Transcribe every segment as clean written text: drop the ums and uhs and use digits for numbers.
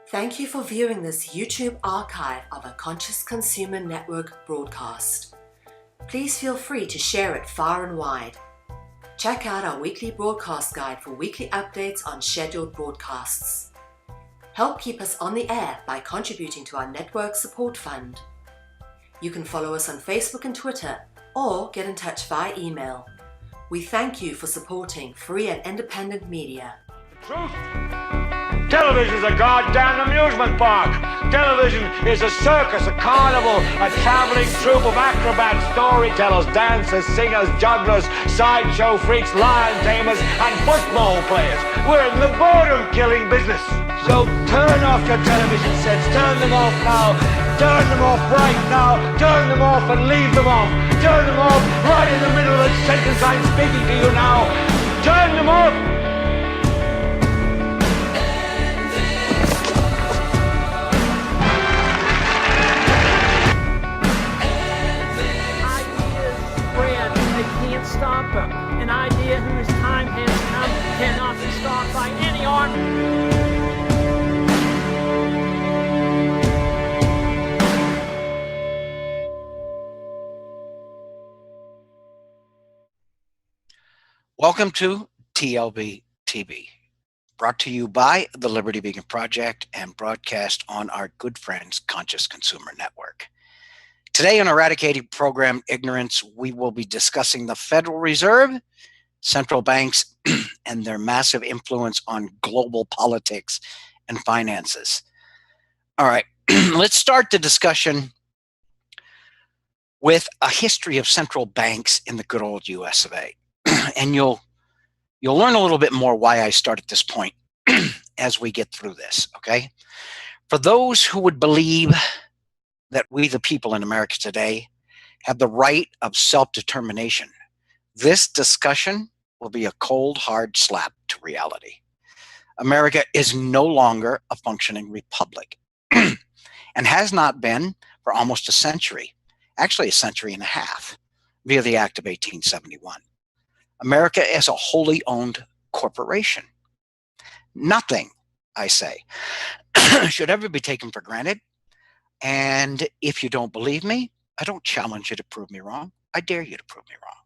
Thank you for viewing this YouTube archive of a Conscious Consumer Network broadcast. Please feel free to share it far and wide. Check out our weekly broadcast guide for weekly updates on scheduled broadcasts. Help keep us on the air by contributing to our network support fund. You can follow us on Facebook and Twitter, or get in touch via email. We thank you for supporting free and independent media. Truth. Television is a goddamn amusement park. Television is a circus, a carnival, a traveling troupe of acrobats, storytellers, dancers, singers, jugglers, sideshow freaks, lion tamers, and football players. We're in the boredom-killing business. So turn off your television sets. Turn them off now. Turn them off right now. Turn them off and leave them off. Turn them off right in the middle of the sentence I'm speaking to you now. Turn them off. Stop them. An idea whose time has come cannot be stopped by any army. Welcome to TLBTV, brought to you by the Liberty Beacon Project and broadcast on our good friends Conscious Consumer Network. Today on Eradicating Program Ignorance, we will be discussing the Federal Reserve, central banks, and their massive influence on global politics and finances. All right, let's start the discussion with a history of central banks in the good old US of A. And you'll learn a little bit more why I start at this point as we get through this, okay? For those who would believe that we, the people in America today, have the right of self-determination, this discussion will be a cold, hard slap to reality. America is no longer a functioning republic and has not been for almost a century, actually a century and a half, via the Act of 1871. America is a wholly owned corporation. Nothing, I say, should ever be taken for granted. And if you don't believe me, I don't challenge you to prove me wrong. I dare you to prove me wrong.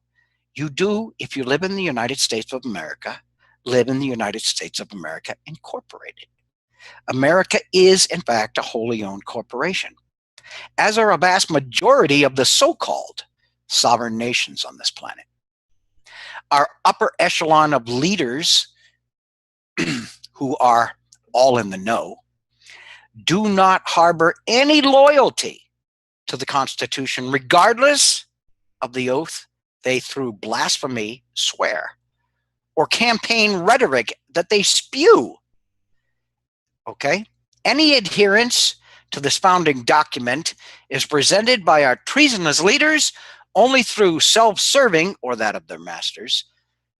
You do if you live in the United States of America, live in the United States of America Incorporated. America is, in fact, a wholly owned corporation, as are a vast majority of the so-called sovereign nations on this planet. Our upper echelon of leaders who are all in the know do not harbor any loyalty to the Constitution, regardless of the oath they, through blasphemy, swear, or campaign rhetoric that they spew. Okay? Any adherence to this founding document is presented by our treasonous leaders only through self-serving, or that of their masters,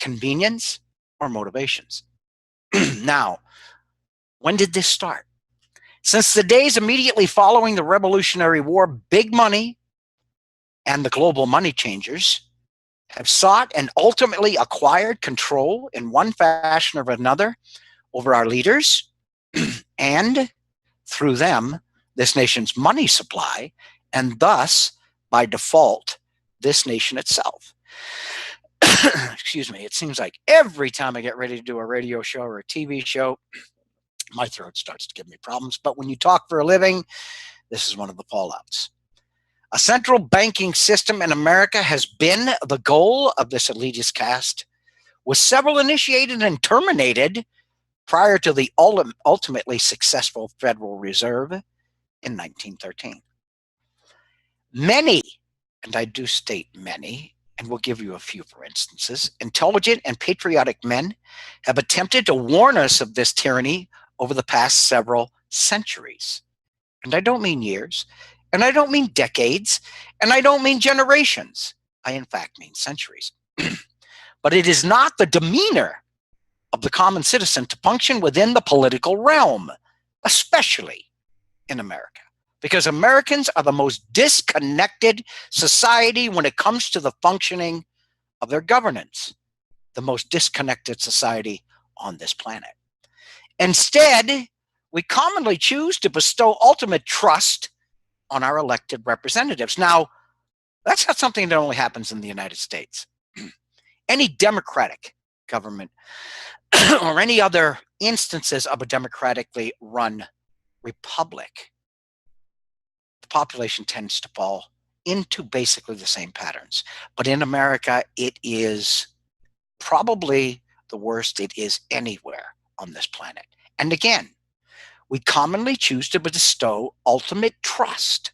convenience or motivations. Now, when did this start? Since the days immediately following the Revolutionary War, big money and the global money changers have sought and ultimately acquired control in one fashion or another over our leaders and, through them, this nation's money supply, and thus, by default, this nation itself. Excuse me, it seems like every time I get ready to do a radio show or a TV show, my throat starts to give me problems. But when you talk for a living, this is one of the fallouts. A central banking system in America has been the goal of this elitist caste, with several initiated and terminated prior to the ultimately successful Federal Reserve in 1913. Many, and I do state many, and we'll give you a few for instances, intelligent and patriotic men have attempted to warn us of this tyranny over the past several centuries. And I don't mean years, and I don't mean decades, and I don't mean generations. I, in fact, mean centuries. But it is not the demeanor of the common citizen to function within the political realm, especially in America, because Americans are the most disconnected society when it comes to the functioning of their governance, the most disconnected society on this planet. Instead, we commonly choose to bestow ultimate trust on our elected representatives. Now, that's not something that only happens in the United States. Any democratic government or any other instances of a democratically run republic, the population tends to fall into basically the same patterns. But in America, it is probably the worst it is anywhere on this planet. And again, we commonly choose to bestow ultimate trust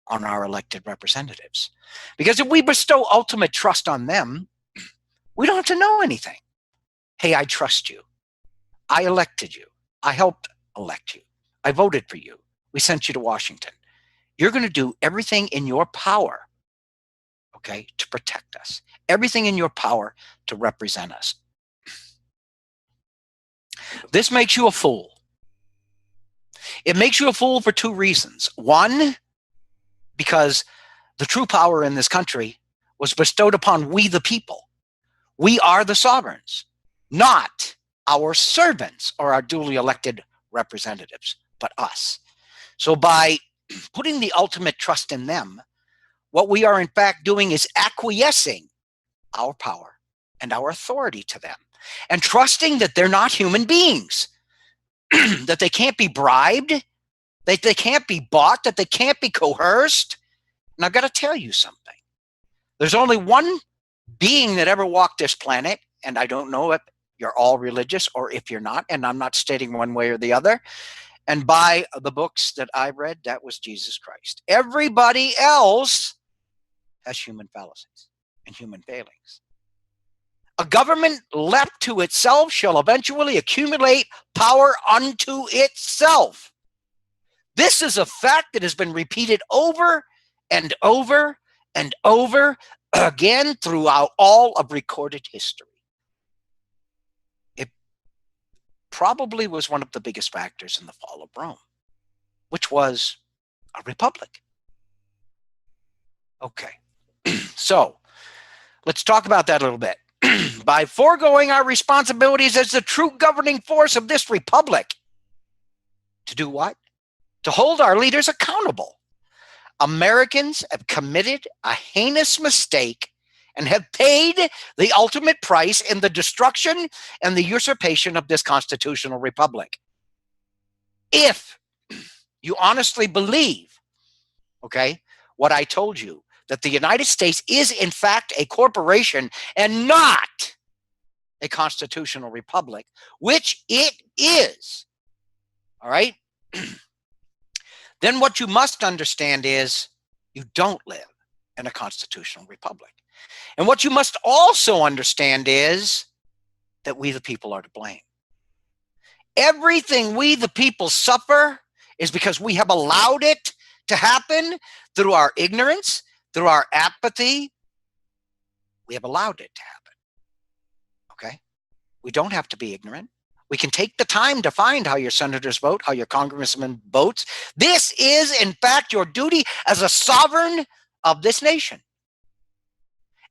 on our elected representatives. Because if we bestow ultimate trust on them, we don't have to know anything. Hey, I trust you. I elected you. I helped elect you. I voted for you. We sent you to Washington. You're going to do everything in your power, okay, to protect us. Everything in your power to represent us. This makes you a fool. It makes you a fool for two reasons. One, because the true power in this country was bestowed upon we the people. We are the sovereigns, not our servants or our duly elected representatives, but us. So by putting the ultimate trust in them, what we are in fact doing is acquiescing our power and our authority to them and trusting that they're not human beings, that they can't be bribed, that they can't be bought, that they can't be coerced. And I've got to tell you something. There's only one being that ever walked this planet, and I don't know if you're all religious or if you're not, and I'm not stating one way or the other. And by the books that I read, that was Jesus Christ. Everybody else has human fallacies and human failings. A government left to itself shall eventually accumulate power unto itself. This is a fact that has been repeated over and over and over again throughout all of recorded history. It probably was one of the biggest factors in the fall of Rome, which was a republic. Okay, so let's talk about that a little bit. By foregoing our responsibilities as the true governing force of this republic, to do what? To hold our leaders accountable. Americans have committed a heinous mistake and have paid the ultimate price in the destruction and the usurpation of this constitutional republic. If you honestly believe, okay, what I told you, that the United States is in fact a corporation and not a constitutional republic, which it is, all right? Then what you must understand is you don't live in a constitutional republic. And what you must also understand is that we the people are to blame. Everything we the people suffer is because we have allowed it to happen through our ignorance, through our apathy. We have allowed it to happen. Okay? We don't have to be ignorant. We can take the time to find how your senators vote, how your congressman votes. This is, in fact, your duty as a sovereign of this nation.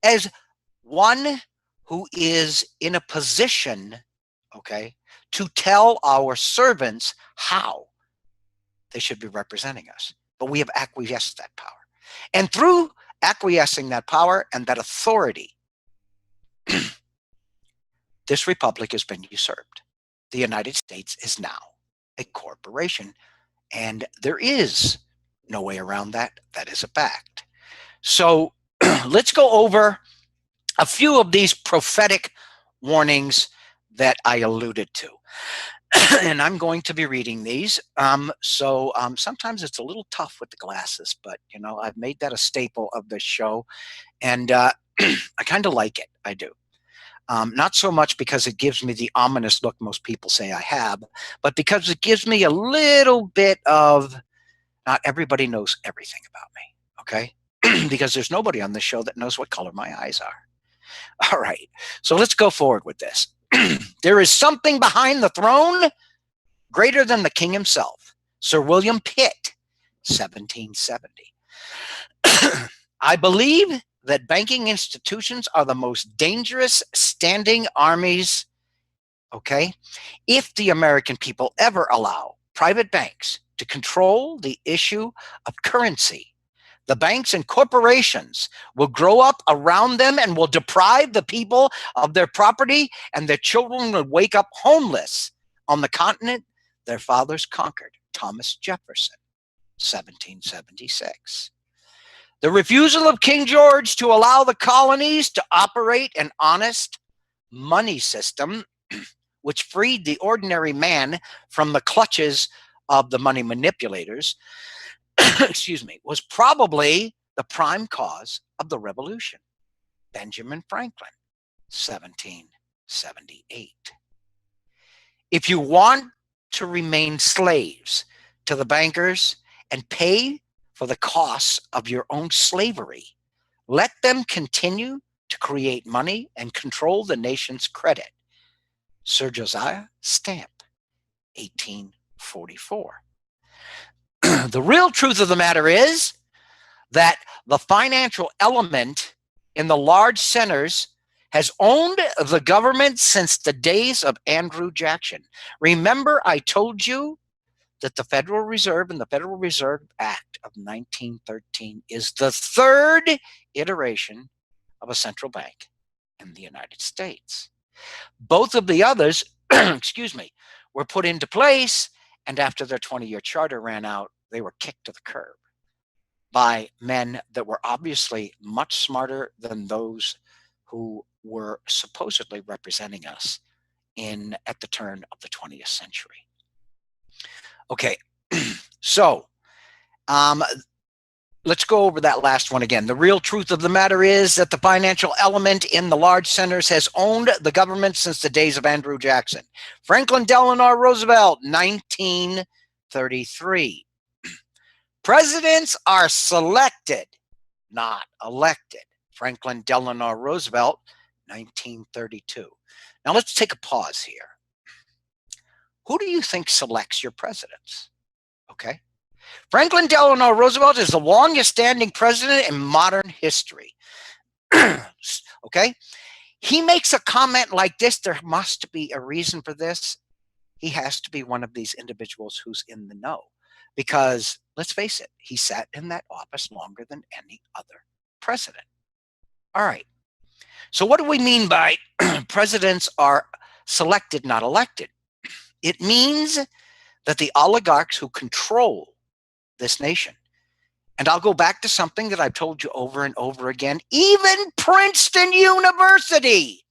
As one who is in a position, okay, to tell our servants how they should be representing us. But we have acquiesced that power. And through acquiescing that power and that authority, this republic has been usurped. The United States is now a corporation, and there is no way around that. That is a fact. So let's go over a few of these prophetic warnings that I alluded to. And I'm going to be reading these. Sometimes it's a little tough with the glasses, but you know, I've made that a staple of this show, and I kind of like it. I do. Not so much because it gives me the ominous look most people say I have, but because it gives me a little bit of, not everybody knows everything about me, okay? Because there's nobody on this show that knows what color my eyes are. All right, so let's go forward with this. There is something behind the throne greater than the king himself. Sir William Pitt, 1770. I believe that banking institutions are the most dangerous standing armies, okay, if the American people ever allow private banks to control the issue of currency. The banks and corporations will grow up around them and will deprive the people of their property, and their children will wake up homeless on the continent their fathers conquered. Thomas Jefferson, 1776. The refusal of King George to allow the colonies to operate an honest money system, which freed the ordinary man from the clutches of the money manipulators, excuse me, was probably the prime cause of the revolution. Benjamin Franklin, 1778. If you want to remain slaves to the bankers and pay for the costs of your own slavery, let them continue to create money and control the nation's credit. Sir Josiah Stamp, 1844. The real truth of the matter is that the financial element in the large centers has owned the government since the days of Andrew Jackson. Remember, I told you that the Federal Reserve and the Federal Reserve Act of 1913 is the third iteration of a central bank in the United States. Both of the others, excuse me, were put into place, and after their 20-year charter ran out, they were kicked to the curb by men that were obviously much smarter than those who were supposedly representing us at the turn of the 20th century. Okay, so let's go over that last one again. The real truth of the matter is that the financial element in the large centers has owned the government since the days of Andrew Jackson. Franklin Delano Roosevelt, 1933. Presidents are selected, not elected. Franklin Delano Roosevelt, 1932. Now let's take a pause here. Who do you think selects your presidents? Okay. Franklin Delano Roosevelt is the longest standing president in modern history. Okay. He makes a comment like this. There must be a reason for this. He has to be one of these individuals who's in the know, because let's face it, he sat in that office longer than any other president. All right. So what do we mean by presidents are selected, not elected? It means that the oligarchs who control this nation, and I'll go back to something that I've told you over and over again, even Princeton University,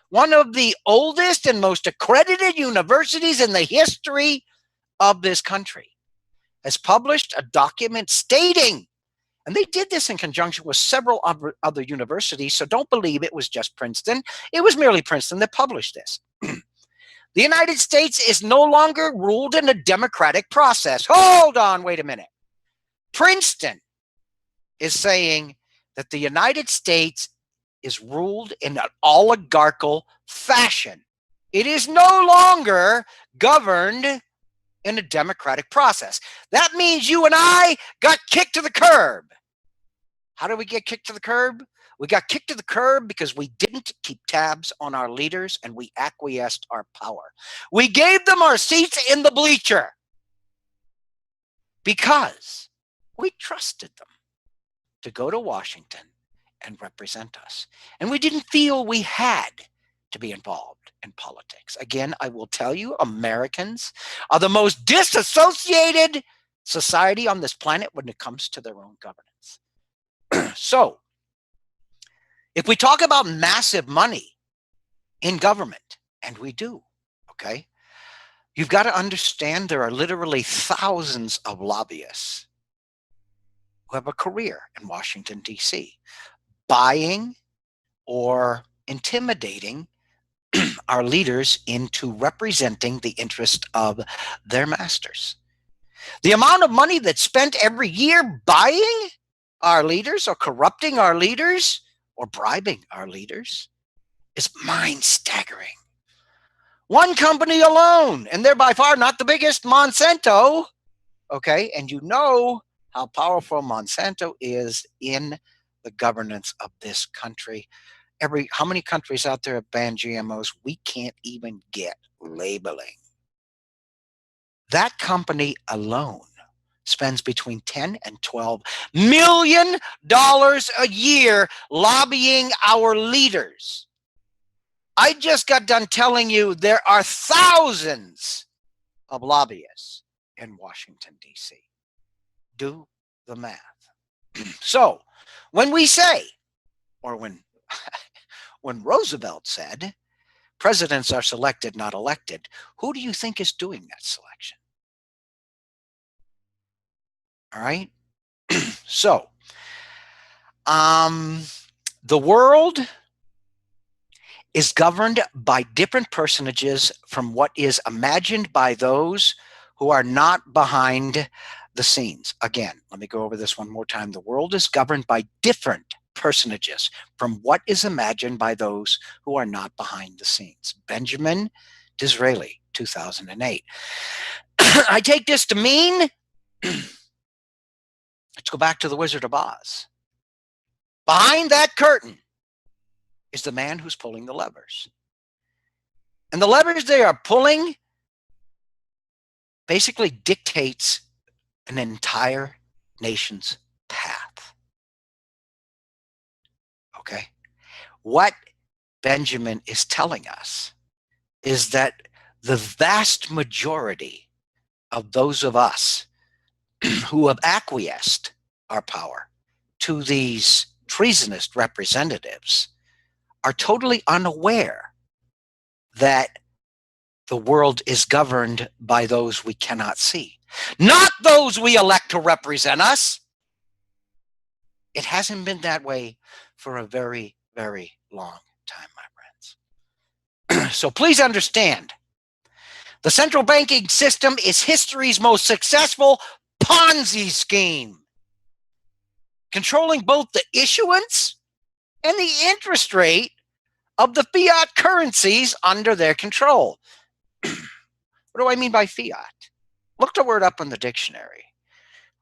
one of the oldest and most accredited universities in the history of this country, has published a document stating, and they did this in conjunction with several other universities, so don't believe it was just Princeton. It was merely Princeton that published this. The United States is no longer ruled in a democratic process. Hold on, wait a minute. Princeton is saying that the United States is ruled in an oligarchical fashion. It is no longer governed in a democratic process. That means you and I got kicked to the curb. How did we get kicked to the curb? We got kicked to the curb because we didn't keep tabs on our leaders and we acquiesced our power. We gave them our seats in the bleacher because we trusted them to go to Washington and represent us. And we didn't feel we had to be involved in politics. Again, I will tell you, Americans are the most disassociated society on this planet when it comes to their own governance. So, if we talk about massive money in government, and we do, okay, you've got to understand there are literally thousands of lobbyists who have a career in Washington, D.C., buying or intimidating our leaders into representing the interest of their masters. The amount of money that's spent every year buying our leaders or corrupting our leaders or bribing our leaders is mind-staggering. One company alone, and they're by far not the biggest, Monsanto, okay, and you know how powerful Monsanto is in the governance of this country. How many countries out there have banned GMOs? We can't even get labeling. that company alone spends between $10 and $12 million a year lobbying our leaders. I just got done telling you there are thousands of lobbyists in Washington, D.C. Do the math. So when we say, or when Roosevelt said, presidents are selected, not elected, who do you think is doing that selection? All right. So, the world is governed by different personages from what is imagined by those who are not behind the scenes. Again, let me go over this one more time. The world is governed by different personages from what is imagined by those who are not behind the scenes. Benjamin Disraeli, 2008. I take this to mean, let's go back to the Wizard of Oz. Behind that curtain is the man who's pulling the levers. And the levers they are pulling basically dictates an entire nation's path. Okay? What Benjamin is telling us is that the vast majority of those of us who have acquiesced our power to these treasonous representatives are totally unaware that the world is governed by those we cannot see, not those we elect to represent us. It hasn't been that way for a very, very long time, my friends. So please understand, the central banking system is history's most successful Ponzi scheme, controlling both the issuance and the interest rate of the fiat currencies under their control. What do I mean by fiat? Look the word up in the dictionary.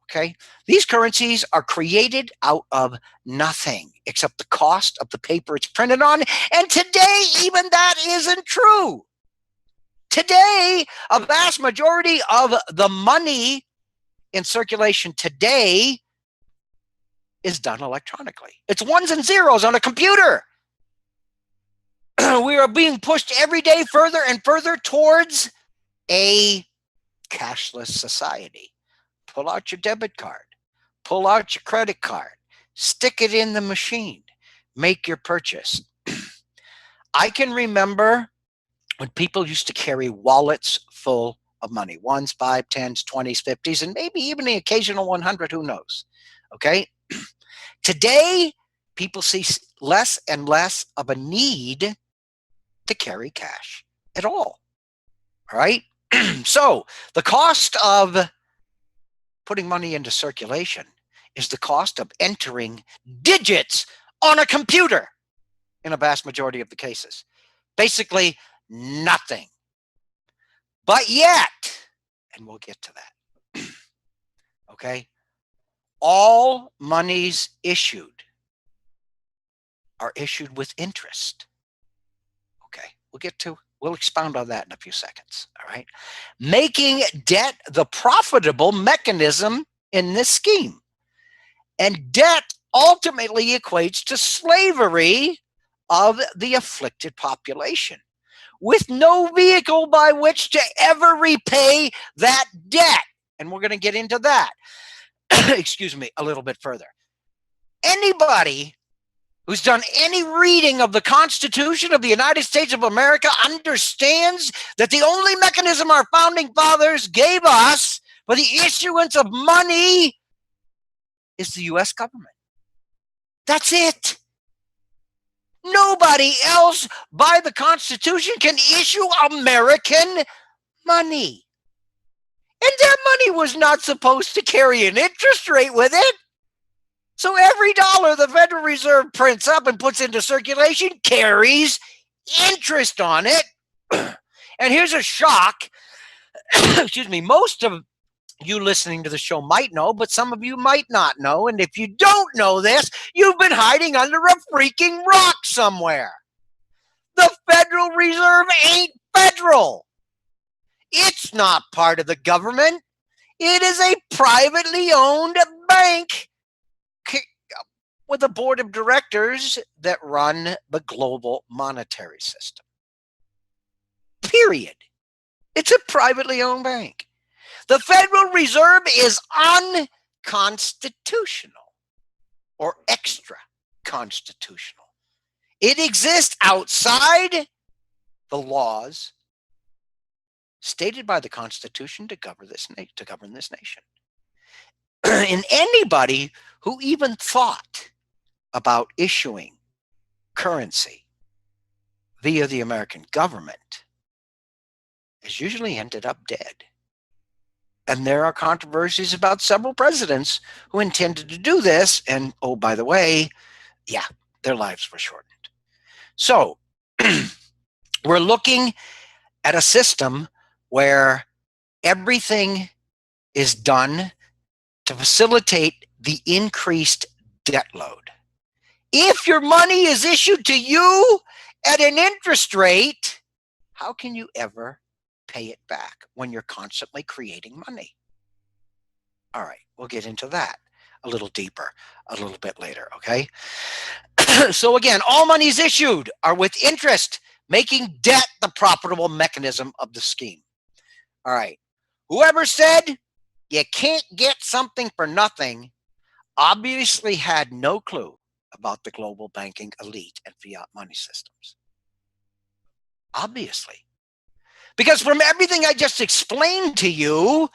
Okay? These currencies are created out of nothing except the cost of the paper it's printed on. And today, even that isn't true. Today, a vast majority of the money in circulation today is done electronically. It's ones and zeros on a computer. We are being pushed every day further and further towards a cashless society. Pull out your debit card, pull out your credit card, stick it in the machine, make your purchase. I can remember when people used to carry wallets full of money, ones, 5, 10s, 20s, 50s, and maybe even the occasional 100, who knows? Okay. Today, people see less and less of a need to carry cash at all. All right. So the cost of putting money into circulation is the cost of entering digits on a computer in a vast majority of the cases. Basically nothing. But yet, and we'll get to that, okay, all monies issued are issued with interest. Okay, we'll expound on that in a few seconds, all right? Making debt the profitable mechanism in this scheme. And debt ultimately equates to slavery of the afflicted population, with no vehicle by which to ever repay that debt. And we're going to get into that, excuse me, a little bit further. Anybody who's done any reading of the Constitution of the United States of America understands that the only mechanism our founding fathers gave us for the issuance of money is the U.S. government. That's it. Nobody else by the Constitution can issue American money. And that money was not supposed to carry an interest rate with it. So every dollar the Federal Reserve prints up and puts into circulation carries interest on it. And here's a shock. Excuse me. Most of you listening to the show might know, but some of you might not know. And if you don't know this, you've been hiding under a freaking rock somewhere. The Federal Reserve ain't federal. It's not part of the government. It is a privately owned bank with a board of directors that run the global monetary system. Period. It's a privately owned bank. The Federal Reserve is unconstitutional or extra constitutional. It exists outside the laws stated by the Constitution to govern this nation. And anybody who even thought about issuing currency via the American government has usually ended up dead. And there are controversies about several presidents who intended to do this. And oh, by the way, yeah, their lives were shortened. So we're looking at a system where everything is done to facilitate the increased debt load. If your money is issued to you at an interest rate, how can you ever pay it back when you're constantly creating money? All right, we'll get into that a little deeper a little bit later, okay? So again, all monies issued are with interest, making debt the profitable mechanism of the scheme. All right, whoever said you can't get something for nothing obviously had no clue about the global banking elite and fiat money systems. Obviously. Because from everything I just explained to you,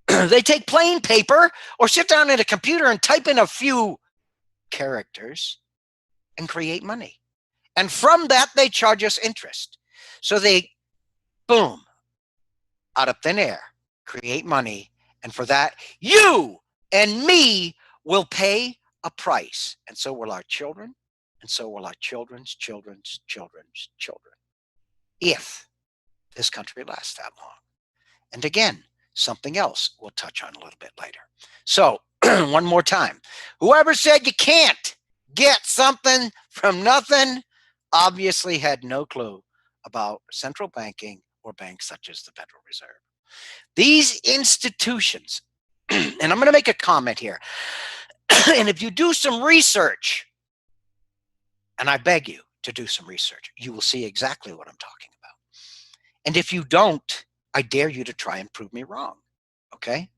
they take plain paper or sit down at a computer and type in a few characters and create money. And from that, they charge us interest. So they, boom, out of thin air, create money. And for that, you and me will pay a price. And so will our children. And so will our children's children's children's children. If this country lasts that long. And again, something else we'll touch on a little bit later. So one more time, whoever said you can't get something from nothing obviously had no clue about central banking or banks such as the Federal Reserve. These institutions, and I'm going to make a comment here, and if you do some research, and I beg you to do some research, you will see exactly what I'm talking about. And if you don't, I dare you to try and prove me wrong, okay?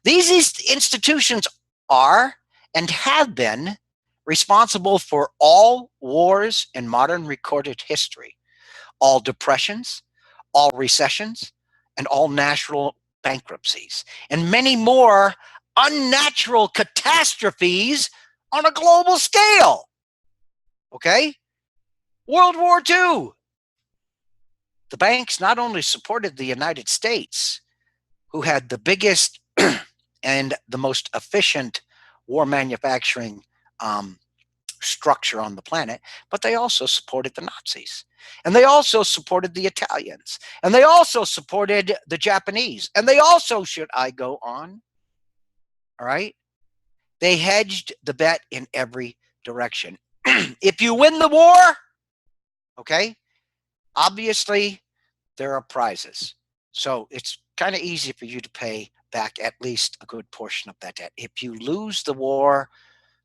These institutions are and have been responsible for all wars in modern recorded history, all depressions, all recessions, and all national bankruptcies, and many more unnatural catastrophes on a global scale, okay? World War II. The banks not only supported the United States, who had the biggest and the most efficient war manufacturing structure on the planet, but they also supported the Nazis. And they also supported the Italians. And they also supported the Japanese. And they also, should I go on? All right? They hedged the bet in every direction. If you win the war, okay, obviously there are prizes. So it's kind of easy for you to pay back at least a good portion of that debt. If you lose the war,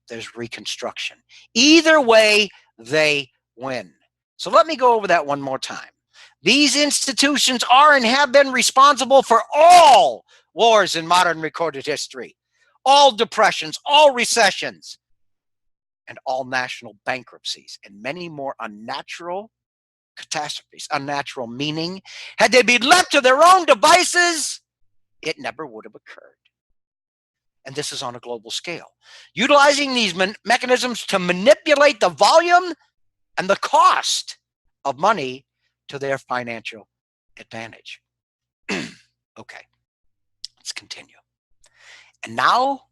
there's reconstruction. Either way, they win. So let me go over that one more time. These institutions are and have been responsible for all wars in modern recorded history, all depressions, all recessions, and all national bankruptcies, and many more unnatural catastrophes. Unnatural meaning, had they been left to their own devices, it never would have occurred. And this is on a global scale. Utilizing these mechanisms to manipulate the volume and the cost of money to their financial advantage. Okay, let's continue. And now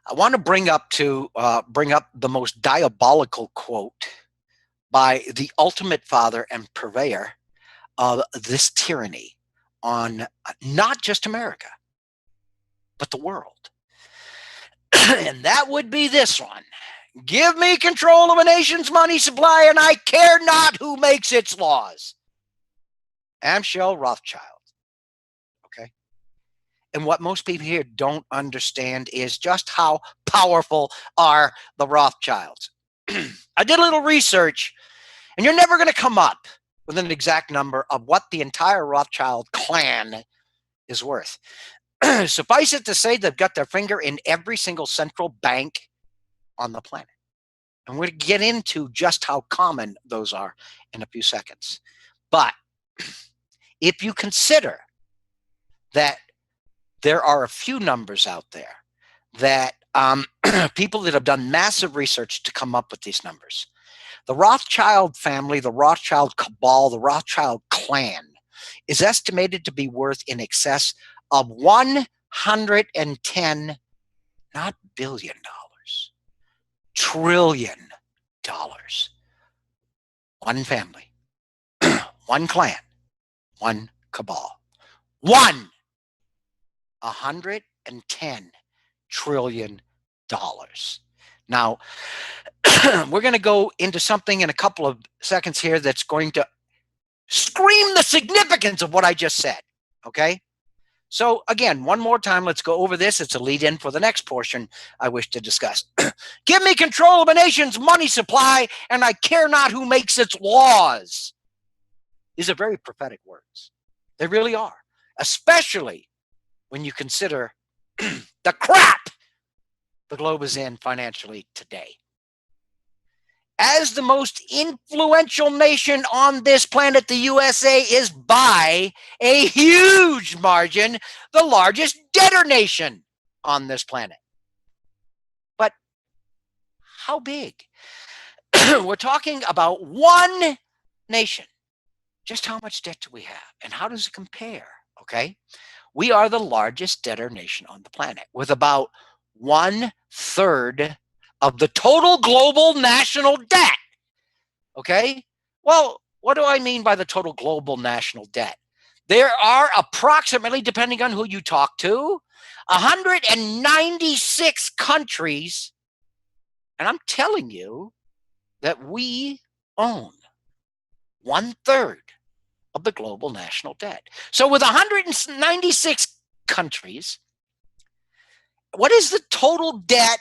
I want to bring up the most diabolical quote by the ultimate father and purveyor of this tyranny on not just America, but the world. And that would be this one. Give me control of a nation's money supply, and I care not who makes its laws. Amschel Rothschild. and what most people here don't understand is just how powerful are the Rothschilds. I did a little research, and you're never going to come up with an exact number of what the entire Rothschild clan is worth. Suffice it to say, they've got their finger in every single central bank on the planet. And we're going to get into just how common those are in a few seconds. But if you consider that there are a few numbers out there that people that have done massive research to come up with these numbers. The Rothschild family, the Rothschild cabal, the Rothschild clan is estimated to be worth in excess of 110, not billion dollars, trillion dollars. One family, one clan, one cabal. 110 trillion dollars. Now, we're going to go into something in a couple of seconds here that's going to scream the significance of what I just said. Okay? So again, one more time, let's go over this. It's a lead in for the next portion I wish to discuss. Give me control of a nation's money supply, and I care not who makes its laws. These are very prophetic words. They really are, especially when you consider the crap the globe is in financially today. As the most influential nation on this planet, the USA is by a huge margin the largest debtor nation on this planet. But how big? We're talking about one nation. Just how much debt do we have? And how does it compare? Okay. We are the largest debtor nation on the planet with about 1/3 of the total global national debt. Okay? Well, what do I mean by the total global national debt? There are approximately, depending on who you talk to, 196 countries, and I'm telling you that we own 1/3 of the global national debt. So with 196 countries, what is the total debt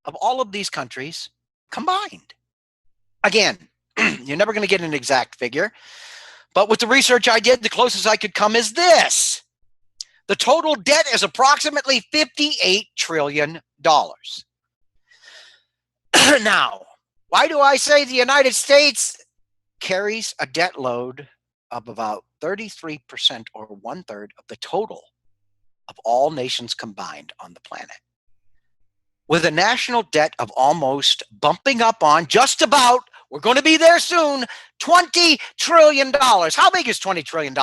of all of these countries combined? Again, you're never going to get an exact figure, but with the research I did, the closest I could come is this. The total debt is approximately $58 trillion. Now, why do I say the United States carries a debt load of about 33% or 1/3 of the total of all nations combined on the planet? With a national debt of almost bumping up on just about, we're going to be there soon, $20 trillion. How big is $20 trillion?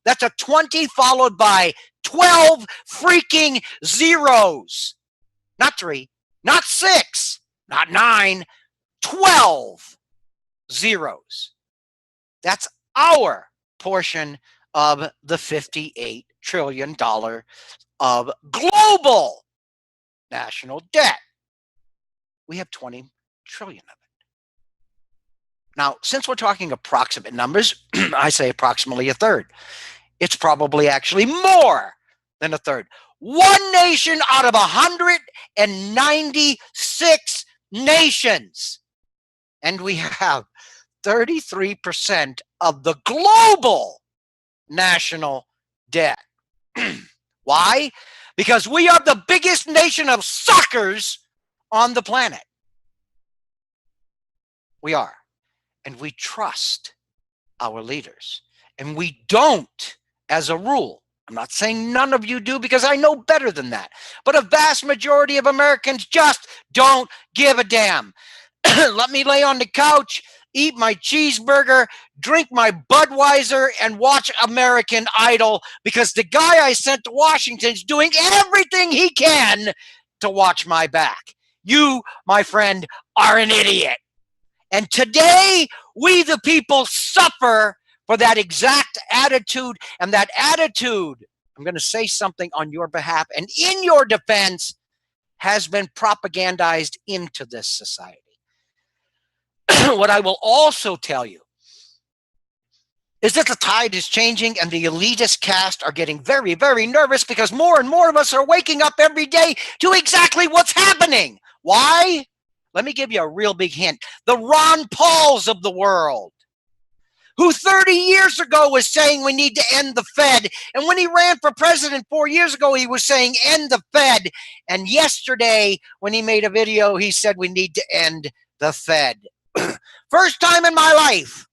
That's a 20 followed by 12 freaking zeros. Not 3, not 6, not 9, 12 zeros. That's our portion of the $58 trillion of global national debt. We have 20 trillion of it. Now, since we're talking approximate numbers, I say approximately 1/3. It's probably actually more than 1/3. One nation out of 196 nations. And we have 33% of the global national debt. Why? Because we are the biggest nation of suckers on the planet. We are. And we trust our leaders. And we don't, as a rule. I'm not saying none of you do, because I know better than that. But a vast majority of Americans just don't give a damn. Let me lay on the couch, eat my cheeseburger, drink my Budweiser, and watch American Idol, because the guy I sent to Washington is doing everything he can to watch my back. You, my friend, are an idiot. And today, we the people suffer for that exact attitude, and that attitude, I'm going to say something on your behalf and in your defense, has been propagandized into this society. What I will also tell you is that the tide is changing and the elitist caste are getting very, very nervous because more and more of us are waking up every day to exactly what's happening. Why? Let me give you a real big hint. The Ron Pauls of the world, who 30 years ago was saying we need to end the Fed. And when he ran for president 4 years ago, he was saying end the Fed. And yesterday, when he made a video, he said we need to end the Fed. First time in my life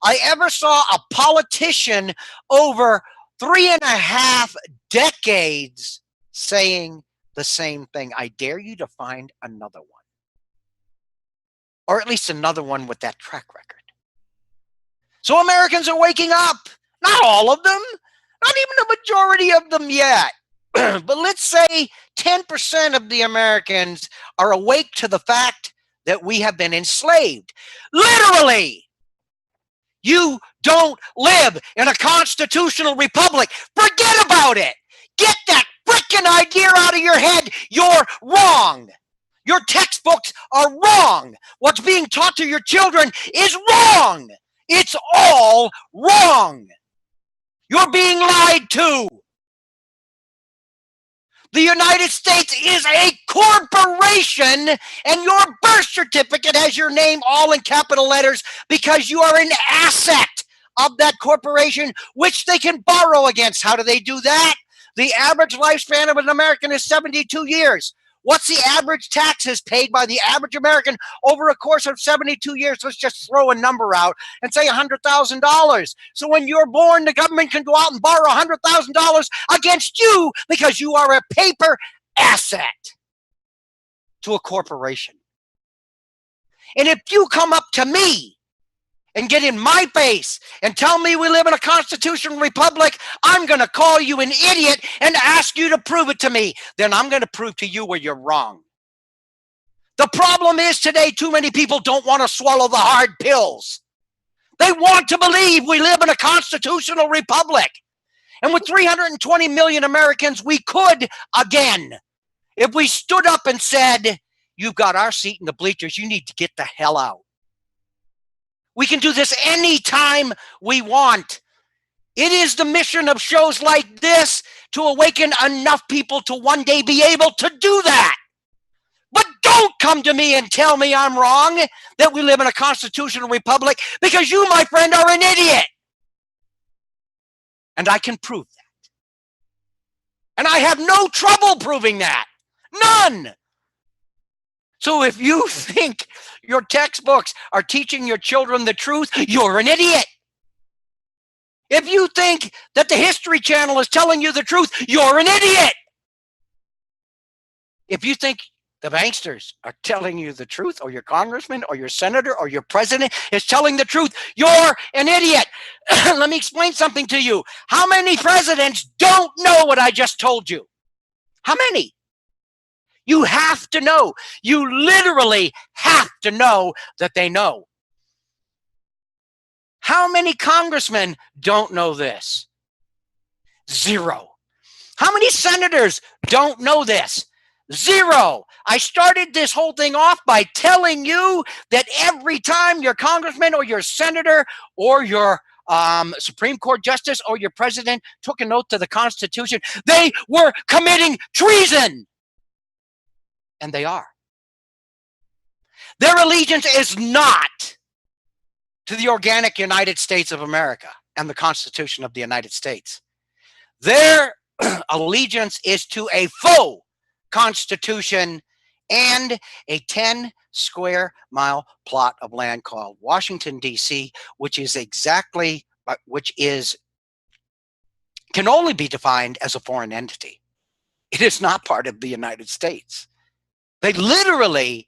I ever saw a politician over 3.5 decades saying the same thing. I dare you to find another one, or at least another one with that track record. So Americans are waking up. Not all of them, not even the majority of them yet. But let's say 10% of the Americans are awake to the fact that we have been enslaved. Literally. You don't live in a constitutional republic. Forget about it. Get that freaking idea out of your head. You're wrong. Your textbooks are wrong. What's being taught to your children is wrong. It's all wrong. You're being lied to. The United States is a corporation, and your birth certificate has your name all in capital letters because you are an asset of that corporation, which they can borrow against. How do they do that? The average lifespan of an American is 72 years. What's the average taxes paid by the average American over a course of 72 years? Let's just throw a number out and say $100,000. So when you're born, the government can go out and borrow $100,000 against you because you are a paper asset to a corporation. And if you come up to me and get in my face and tell me we live in a constitutional republic, I'm going to call you an idiot and ask you to prove it to me. Then I'm going to prove to you where you're wrong. The problem is today, too many people don't want to swallow the hard pills. They want to believe we live in a constitutional republic. And with 320 million Americans, we could again. If we stood up and said, you've got our seat in the bleachers, you need to get the hell out. We can do this anytime we want. It is the mission of shows like this to awaken enough people to one day be able to do that. But don't come to me and tell me I'm wrong, that we live in a constitutional republic, because you, my friend, are an idiot. And I can prove that. And I have no trouble proving that. None. So if you think your textbooks are teaching your children the truth, you're an idiot. If you think that the History Channel is telling you the truth, you're an idiot. If you think the banksters are telling you the truth, or your congressman or your senator or your president is telling the truth, you're an idiot. Let me explain something to you. How many presidents don't know what I just told you? How many? You have to know. You literally have to know that they know. How many congressmen don't know this? Zero. How many senators don't know this? Zero. I started this whole thing off by telling you that every time your congressman or your senator or your Supreme Court justice or your president took an oath to the Constitution, they were committing treason. And they are. Their allegiance is not to the organic United States of America and the Constitution of the United States. Their allegiance is to a faux Constitution and a 10 square mile plot of land called Washington, D.C., which can only be defined as a foreign entity. It is not part of the United States. They literally,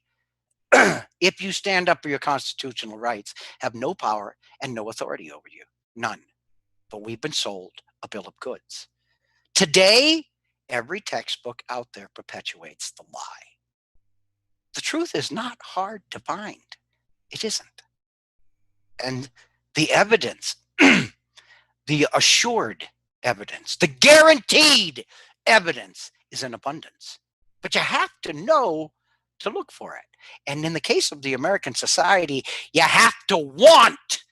if you stand up for your constitutional rights, have no power and no authority over you. None. But we've been sold a bill of goods. Today, every textbook out there perpetuates the lie. The truth is not hard to find. It isn't. And the evidence, the assured evidence, the guaranteed evidence is in abundance. But you have to know to look for it. And in the case of the American society, you have to want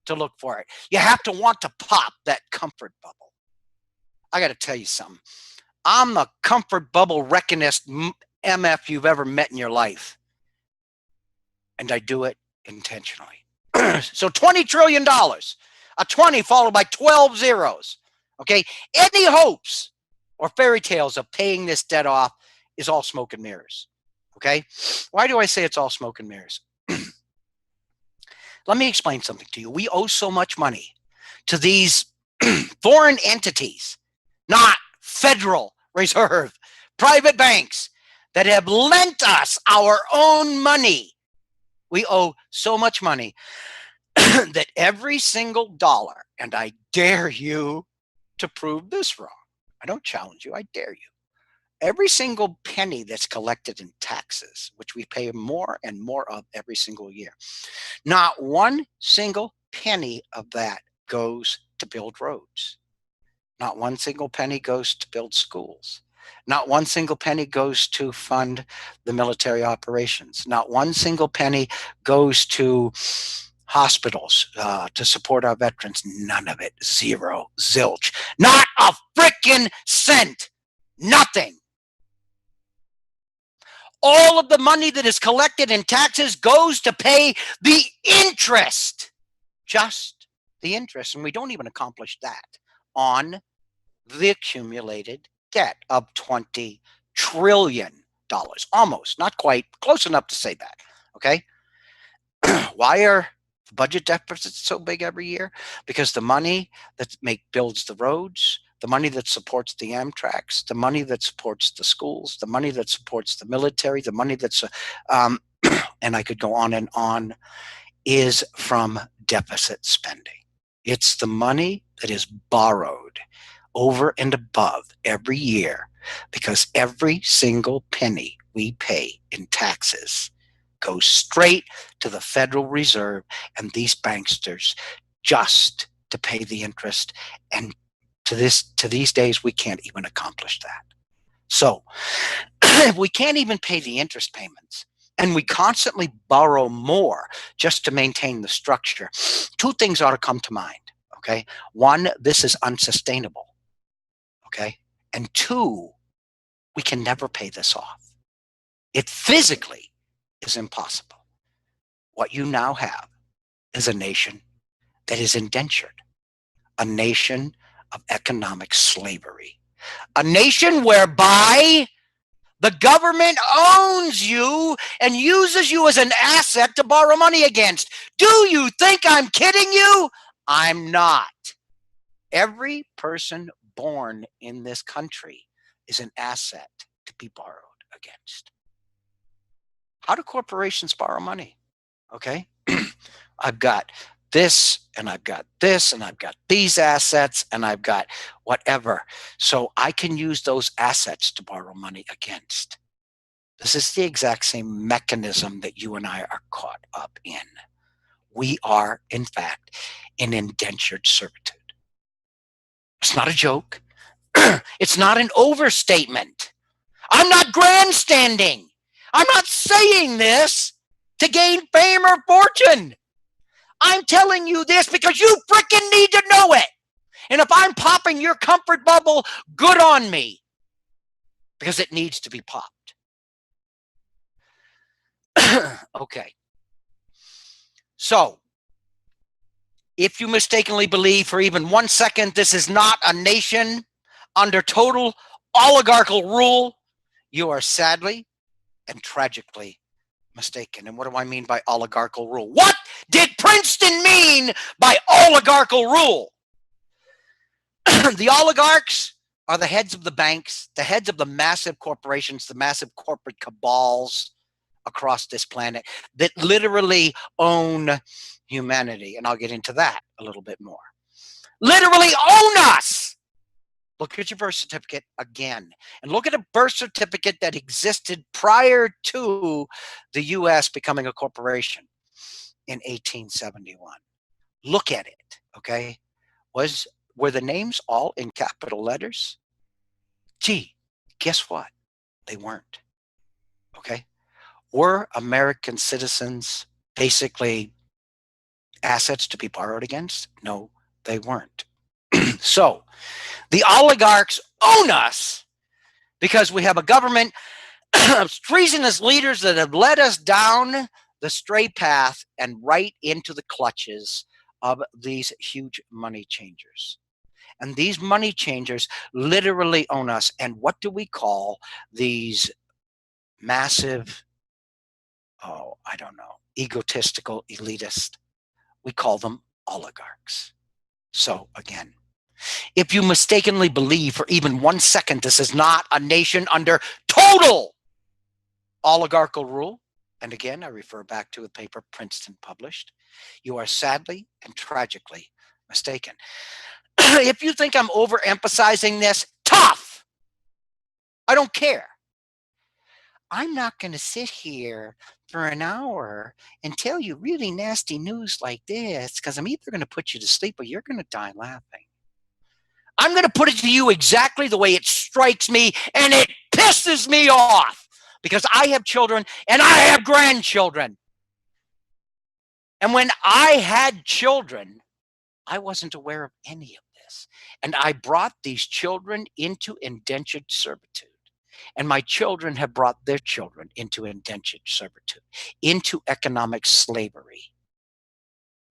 to look for it. You have to want to pop that comfort bubble. I got to tell you something. I'm the comfort bubble reckonest MF you've ever met in your life. And I do it intentionally. So $20 trillion, a 20 followed by 12 zeros. Okay. Any hopes or fairy tales of paying this debt off is all smoke and mirrors. Okay. Why do I say it's all smoke and mirrors? Let me explain something to you. We owe so much money to these foreign entities, not Federal Reserve, private banks that have lent us our own money. We owe so much money that every single dollar, and I dare you to prove this wrong. I don't challenge you, I dare you. Every single penny that's collected in taxes, which we pay more and more of every single year, not one single penny of that goes to build roads. Not one single penny goes to build schools. Not one single penny goes to fund the military operations. Not one single penny goes to hospitals to support our veterans. None of it. Zero. Zilch. Not a frickin' cent. Nothing. All of the money that is collected in taxes goes to pay the interest. Just the interest. And we don't even accomplish that on the accumulated debt of $20 trillion. Almost, not quite, close enough to say that. Okay. Why are budget deficits so big every year? Because the money that builds the roads, the money that supports the Amtraks, the money that supports the schools, the money that supports the military, the money that's, and I could go on, is from deficit spending. It's the money that is borrowed over and above every year, because every single penny we pay in taxes goes straight to the Federal Reserve and these banksters just to pay the interest. And to these days, we can't even accomplish that. So if we can't even pay the interest payments and we constantly borrow more just to maintain the structure, two things ought to come to mind. Okay. One, this is unsustainable. Okay. And two, we can never pay this off. It physically is impossible. What you now have is a nation that is indentured, a nation of economic slavery, a nation whereby the government owns you and uses you as an asset to borrow money against. Do you think I'm kidding you? I'm not. Every person born in this country is an asset to be borrowed against. How do corporations borrow money? Okay. I've got this and I've got this and I've got these assets and I've got whatever. So I can use those assets to borrow money against. This is the exact same mechanism that you and I are caught up in. We are, in fact, in indentured servitude. It's not a joke. It's not an overstatement. I'm not grandstanding. I'm not saying this to gain fame or fortune. I'm telling you this because you freaking need to know it. And if I'm popping your comfort bubble, good on me, because it needs to be popped. Okay. So, if you mistakenly believe for even 1 second this is not a nation under total oligarchical rule, you are sadly and tragically mistaken. And what do I mean by oligarchical rule? What did Princeton mean by oligarchical rule? The oligarchs are the heads of the banks, the heads of the massive corporations, the massive corporate cabals across this planet that literally own humanity. And I'll get into that a little bit more. Literally own us. Look at your birth certificate again, and look at a birth certificate that existed prior to the U.S. becoming a corporation in 1871. Look at it, okay? Were the names all in capital letters? Gee, guess what? They weren't, okay? Were American citizens basically assets to be borrowed against? No, they weren't. So the oligarchs own us because we have a government of treasonous leaders that have led us down the straight path and right into the clutches of these huge money changers. And these money changers literally own us. And what do we call these massive, I don't know, egotistical elitist? We call them oligarchs. So again, if you mistakenly believe for even 1 second this is not a nation under total oligarchical rule, and again, I refer back to a paper Princeton published, you are sadly and tragically mistaken. If you think I'm overemphasizing this, tough. I don't care. I'm not going to sit here for an hour and tell you really nasty news like this because I'm either going to put you to sleep or you're going to die laughing. I'm going to put it to you exactly the way it strikes me, and it pisses me off because I have children and I have grandchildren. And when I had children, I wasn't aware of any of this. And I brought these children into indentured servitude. And my children have brought their children into indentured servitude, into economic slavery.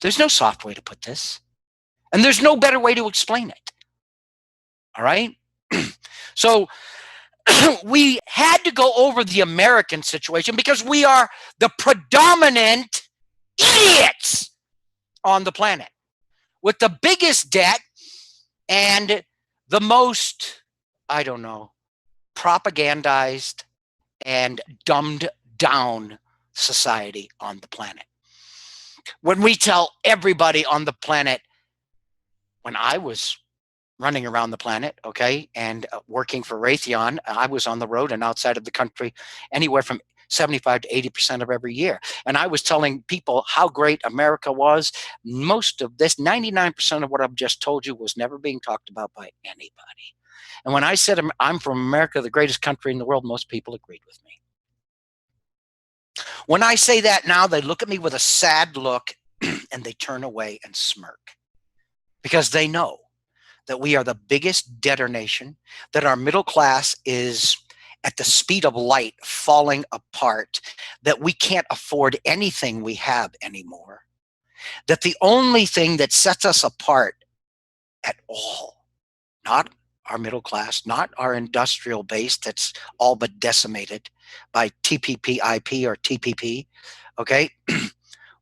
There's no soft way to put this. And there's no better way to explain it. All right? So we had to go over the American situation because we are the predominant idiots on the planet with the biggest debt and the most, I don't know, propagandized and dumbed down society on the planet. When we tell everybody on the planet, when I was running around the planet, okay, and working for Raytheon, I was on the road and outside of the country anywhere from 75 to 80% of every year. And I was telling people how great America was. Most of this, 99% of what I've just told you, was never being talked about by anybody. And when I said I'm from America, the greatest country in the world, most people agreed with me. When I say that now, they look at me with a sad look and they turn away and smirk because they know that we are the biggest debtor nation, that our middle class is at the speed of light falling apart, that we can't afford anything we have anymore, that the only thing that sets us apart at all, not our middle class, not our industrial base that's all but decimated by TPP-IP or TPP, okay?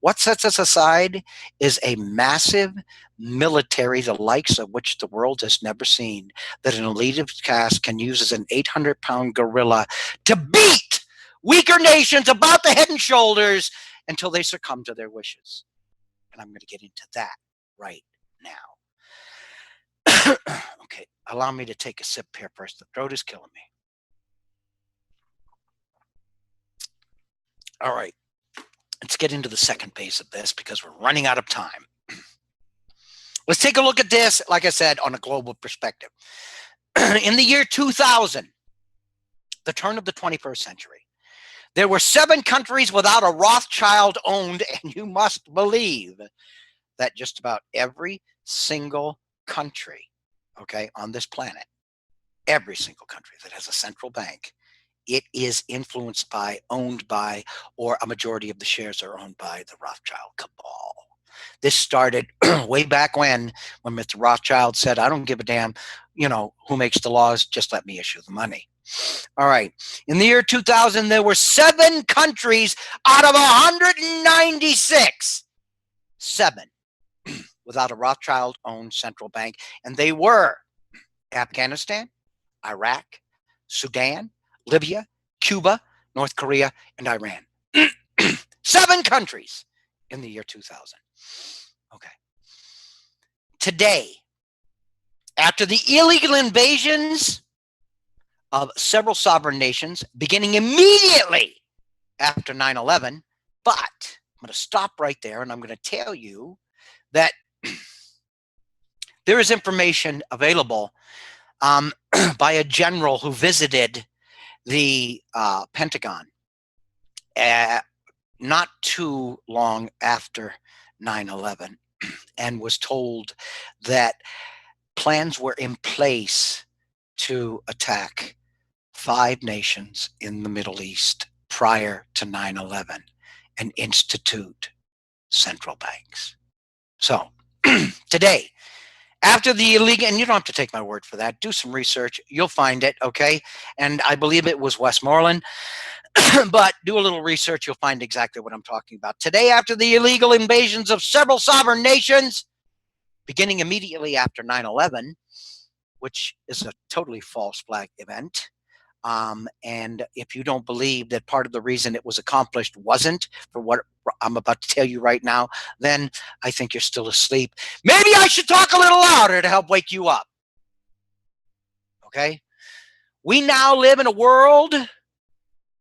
What sets us aside is a massive military, the likes of which the world has never seen, that an elitist caste can use as an 800-pound gorilla to beat weaker nations about the head and shoulders until they succumb to their wishes. And I'm going to get into that right now. Okay, allow me to take a sip here first. The throat is killing me. All right. Let's get into the second phase of this because we're running out of time. Let's take a look at this, like I said, on a global perspective. In the year 2000, the turn of the 21st century, there were 7 countries without a Rothschild owned, and you must believe that just about every single country, okay, on this planet, every single country that has a central bank, it is influenced by, owned by, or a majority of the shares are owned by the Rothschild cabal. This started way back when Mr. Rothschild said, I don't give a damn, you know, who makes the laws, just let me issue the money. All right. In the year 2000, there were 7 countries out of 196, 7 without a Rothschild-owned central bank, and they were Afghanistan, Iraq, Sudan, Libya, Cuba, North Korea, and Iran. 7 countries in the year 2000. Okay. Today, after the illegal invasions of several sovereign nations, beginning immediately after 9/11, but I'm going to stop right there and I'm going to tell you that there is information available by a general who visited the Pentagon not too long after 9/11 and was told that plans were in place to attack 5 nations in the Middle East prior to 9/11 and institute central banks. So today, after the illegal, and you don't have to take my word for that, do some research, you'll find it, okay? And I believe it was Westmoreland, but do a little research, you'll find exactly what I'm talking about. Today, after the illegal invasions of several sovereign nations, beginning immediately after 9/11, which is a totally false flag event, and if you don't believe that part of the reason it was accomplished wasn't for what I'm about to tell you right now, then I think you're still asleep. Maybe I should talk a little louder to help wake you up. Okay? We now live in a world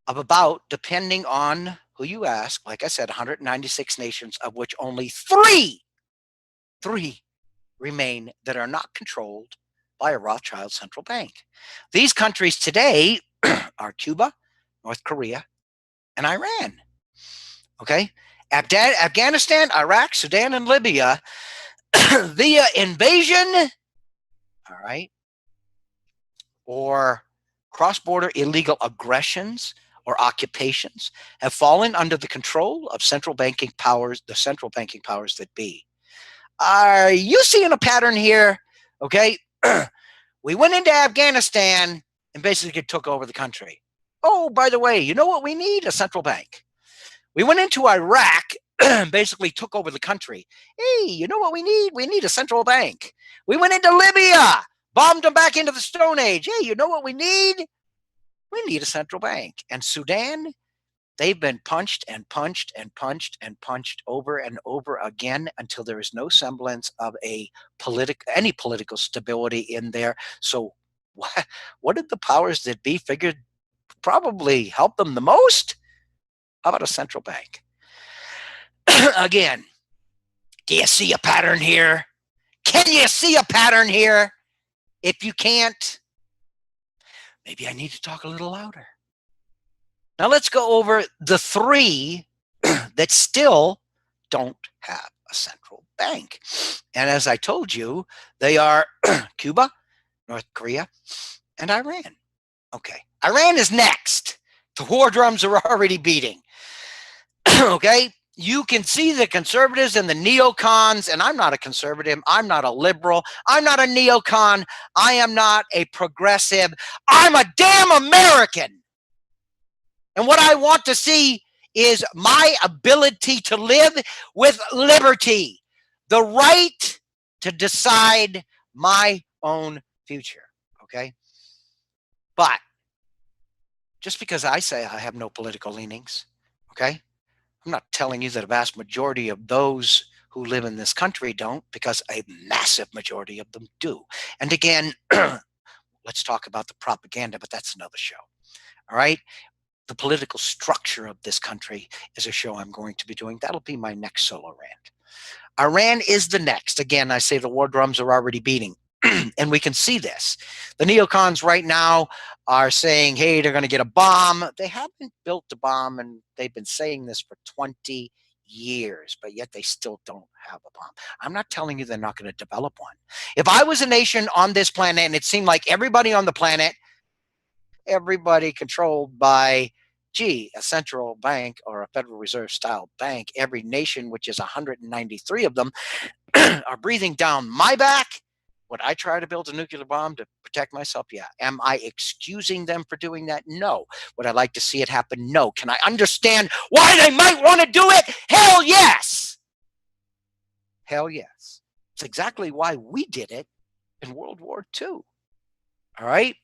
of about, depending on who you ask, like I said, 196 nations, of which only three remain that are not controlled by a Rothschild central bank. These countries today are Cuba, North Korea, and Iran. Okay? Afghanistan, Iraq, Sudan, and Libya, via invasion, all right, or cross-border illegal aggressions or occupations, have fallen under the control of central banking powers, the central banking powers that be. Are you seeing a pattern here? Okay? We went into Afghanistan and basically took over the country. Oh, by the way, you know what we need? A central bank. We went into Iraq and basically took over the country. Hey, you know what we need? We need a central bank. We went into Libya, bombed them back into the Stone Age. Hey, you know what we need? We need a central bank. And Sudan, they've been punched and punched and punched and punched over and over again until there is no semblance of any political stability in there. So what did the powers that be figured probably help them the most? How about a central bank? Again, do you see a pattern here? Can you see a pattern here? If you can't, maybe I need to talk a little louder. Now let's go over the 3 that still don't have a central bank. And as I told you, they are Cuba, North Korea, and Iran. Okay, Iran is next. The war drums are already beating. Okay, you can see the conservatives and the neocons, and I'm not a conservative, I'm not a liberal, I'm not a neocon, I am not a progressive, I'm a damn American. And what I want to see is my ability to live with liberty, the right to decide my own future, okay? But just because I say I have no political leanings, okay? I'm not telling you that a vast majority of those who live in this country don't, because a massive majority of them do. And again, let's talk about the propaganda, but that's another show, all right? The political structure of this country is a show I'm going to be doing. That'll be my next solo rant. Iran is the next. Again, I say the war drums are already beating. And we can see this. The neocons right now are saying, hey, they're going to get a bomb. They haven't built a bomb, and they've been saying this for 20 years, but yet they still don't have a bomb. I'm not telling you they're not going to develop one. If I was a nation on this planet, and it seemed like everybody on the planet, everybody controlled by, a central bank or a Federal Reserve style bank, every nation, which is 193 of them, are breathing down my back, would I try to build a nuclear bomb to protect myself? Yeah. Am I excusing them for doing that? No. Would I like to see it happen? No. Can I understand why they might want to do it? Hell yes. Hell yes. It's exactly why we did it in World War II. All right.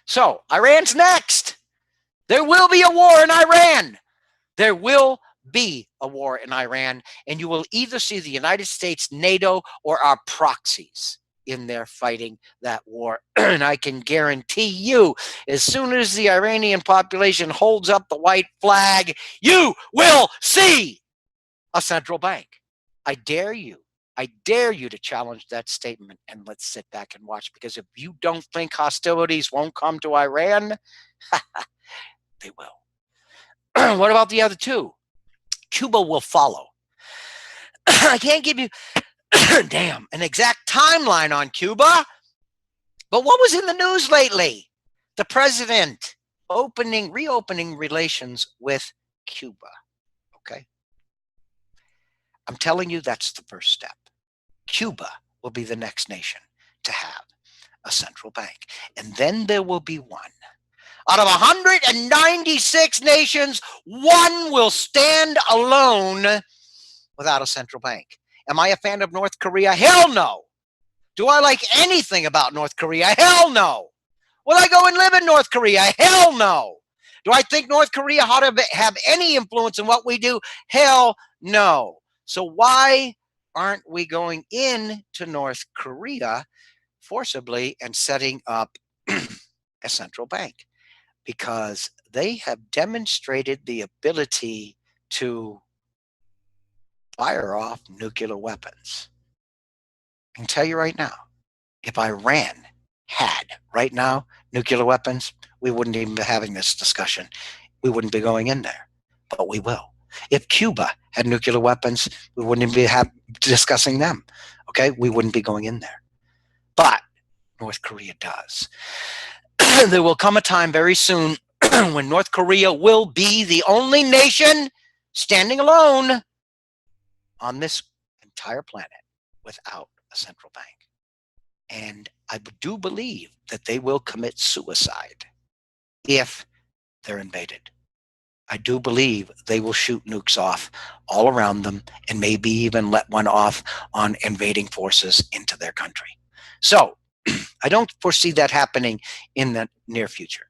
So Iran's next. There will be a war in Iran. There will be a war in Iran, and you will either see the United States, NATO, or our proxies in there fighting that war. And I can guarantee you, as soon as the Iranian population holds up the white flag, you will see a central bank. I dare you to challenge that statement, and let's sit back and watch, because if you don't think hostilities won't come to Iran, they will. What about the other 2? Cuba will follow. I can't give you, damn, an exact timeline on Cuba. But what was in the news lately? The president reopening relations with Cuba. Okay. I'm telling you, that's the first step. Cuba will be the next nation to have a central bank. And then there will be one. Out of 196 nations, one will stand alone without a central bank. Am I a fan of North Korea? Hell no. Do I like anything about North Korea? Hell no. Will I go and live in North Korea? Hell no. Do I think North Korea ought to have any influence in what we do? Hell no. So why aren't we going into North Korea forcibly and setting up a central bank? Because they have demonstrated the ability to fire off nuclear weapons. I can tell you right now, if Iran had right now nuclear weapons, we wouldn't even be having this discussion. We wouldn't be going in there, but we will. If Cuba had nuclear weapons, we wouldn't even be discussing them. Okay, we wouldn't be going in there. But North Korea does. There will come a time very soon when North Korea will be the only nation standing alone on this entire planet without a central bank. And I do believe that they will commit suicide if they're invaded. I do believe they will shoot nukes off all around them and maybe even let one off on invading forces into their country. So I don't foresee that happening in the near future.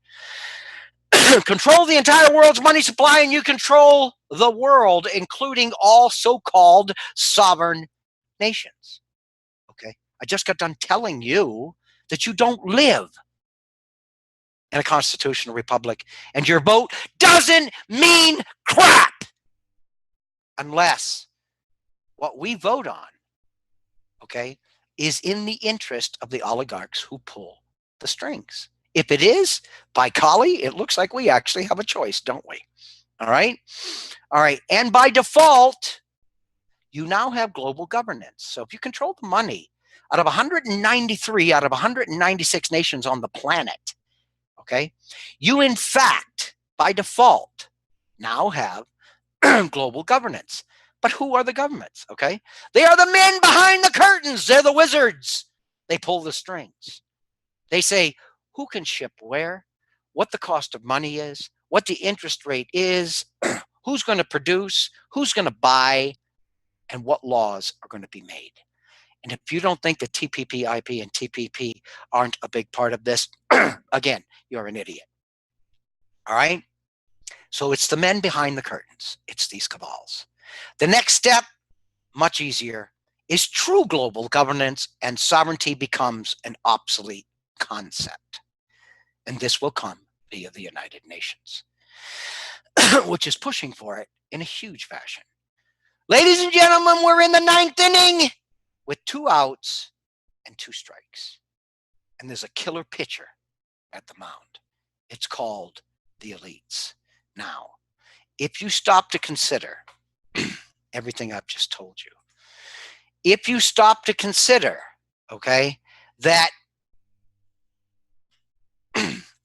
Control the entire world's money supply and you control the world, including all so-called sovereign nations. Okay, I just got done telling you that you don't live in a constitutional republic and your vote doesn't mean crap unless what we vote on, okay, is in the interest of the oligarchs who pull the strings. If it is, by golly, it looks like we actually have a choice, don't we? All right? All right. And by default, you now have global governance. So if you control the money out of 193 out of 196 nations on the planet, okay, you in fact, by default, now have global governance. But who are the governments? Okay, they are the men behind the curtains. They're the wizards. They pull the strings. They say who can ship where, what the cost of money is, what the interest rate is, who's going to produce, who's going to buy, and what laws are going to be made. And if you don't think that TPP, IP, and TPP aren't a big part of this, again, you're an idiot. All right? So it's the men behind the curtains. It's these cabals. The next step, much easier, is true global governance, and sovereignty becomes an obsolete concept. And this will come via the United Nations, which is pushing for it in a huge fashion. Ladies and gentlemen, we're in the 9th inning with 2 outs and 2 strikes. And there's a killer pitcher at the mound. It's called the elites. Now, if you stop to consider everything I've just told you, if you stop to consider, okay, that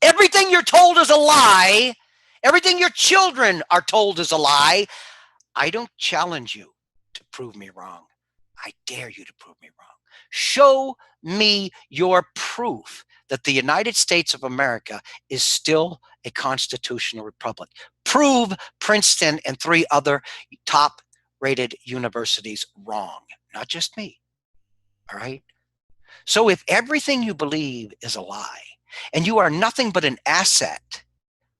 everything you're told is a lie, everything your children are told is a lie, I don't challenge you to prove me wrong. I dare you to prove me wrong. Show me your proof that the United States of America is still a constitutional republic. Prove Princeton and 3 other top-rated universities wrong, not just me. All right? So if everything you believe is a lie, and you are nothing but an asset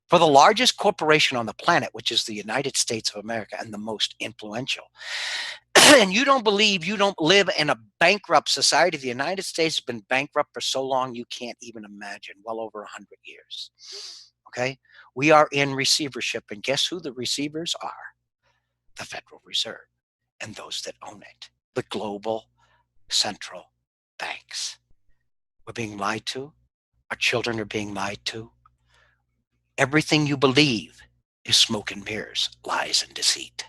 for the largest corporation on the planet, which is the United States of America and the most influential, and you don't believe, you don't live in a bankrupt society. The United States has been bankrupt for so long you can't even imagine, well over 100 years. Okay? We are in receivership, and guess who the receivers are? The Federal Reserve and those that own it, the global central banks. We're being lied to. Our children are being lied to. Everything you believe is smoke and mirrors, lies and deceit.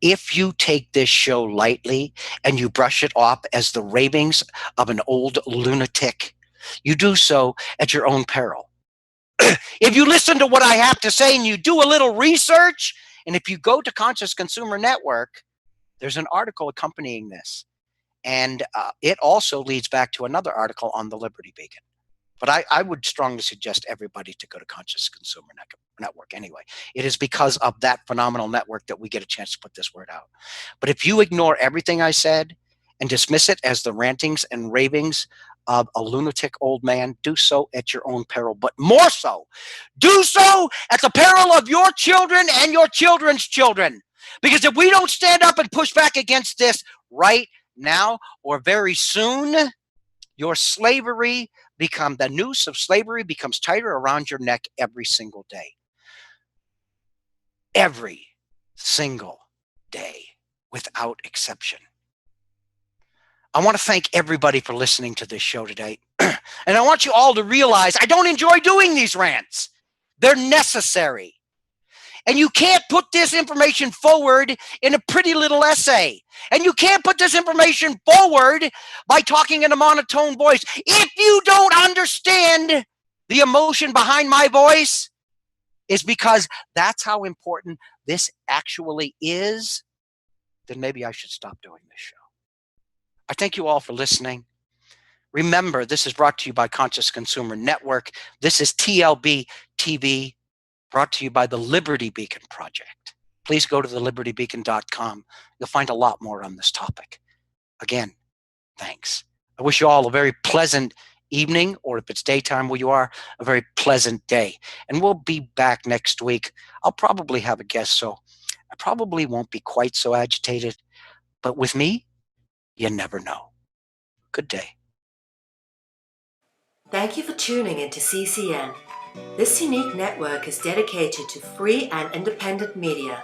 if you take this show lightly and you brush it off as the ravings of an old lunatic, you do so at your own peril. If you listen to what I have to say and you do a little research, and if you go to Conscious Consumer Network, there's an article accompanying this. And it also leads back to another article on the Liberty Beacon. But I would strongly suggest everybody to go to Conscious Consumer Network anyway. It is because of that phenomenal network that we get a chance to put this word out. But if you ignore everything I said and dismiss it as the rantings and ravings of a lunatic old man, do so at your own peril. But more so, do so at the peril of your children and your children's children. Because if we don't stand up and push back against this right now or very soon, your slavery the noose of slavery becomes tighter around your neck every single day. Every single day, without exception. I want to thank everybody for listening to this show today. And I want you all to realize I don't enjoy doing these rants. They're necessary. And you can't put this information forward in a pretty little essay. And you can't put this information forward by talking in a monotone voice. If you don't understand the emotion behind my voice, it's because that's how important this actually is, then maybe I should stop doing this show. I thank you all for listening. Remember, this is brought to you by Conscious Consumer Network. This is TLBTV. Brought to you by the Liberty Beacon Project. Please go to thelibertybeacon.com. You'll find a lot more on this topic. Again, thanks. I wish you all a very pleasant evening, or if it's daytime where you are, a very pleasant day. And we'll be back next week. I'll probably have a guest, so I probably won't be quite so agitated. But with me, you never know. Good day. Thank you for tuning into CCN. This unique network is dedicated to free and independent media.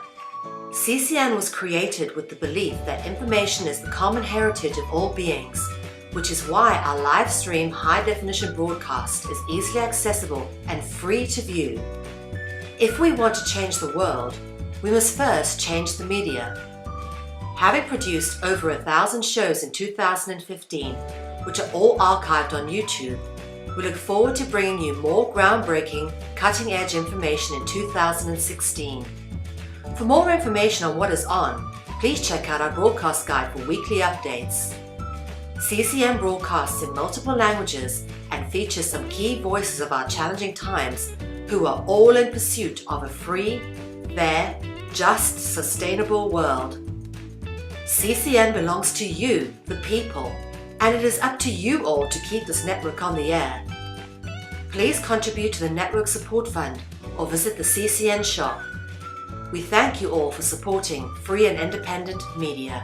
CCN was created with the belief that information is the common heritage of all beings, which is why our live stream high-definition broadcast is easily accessible and free to view. If we want to change the world, we must first change the media. Having produced over 1,000 shows in 2015, which are all archived on YouTube, we look forward to bringing you more groundbreaking, cutting-edge information in 2016. For more information on what is on, please check out our broadcast guide for weekly updates. CCN broadcasts in multiple languages and features some key voices of our challenging times who are all in pursuit of a free, fair, just, sustainable world. CCN belongs to you, the people, and it is up to you all to keep this network on the air. Please contribute to the Network Support Fund or visit the CCN shop. We thank you all for supporting free and independent media.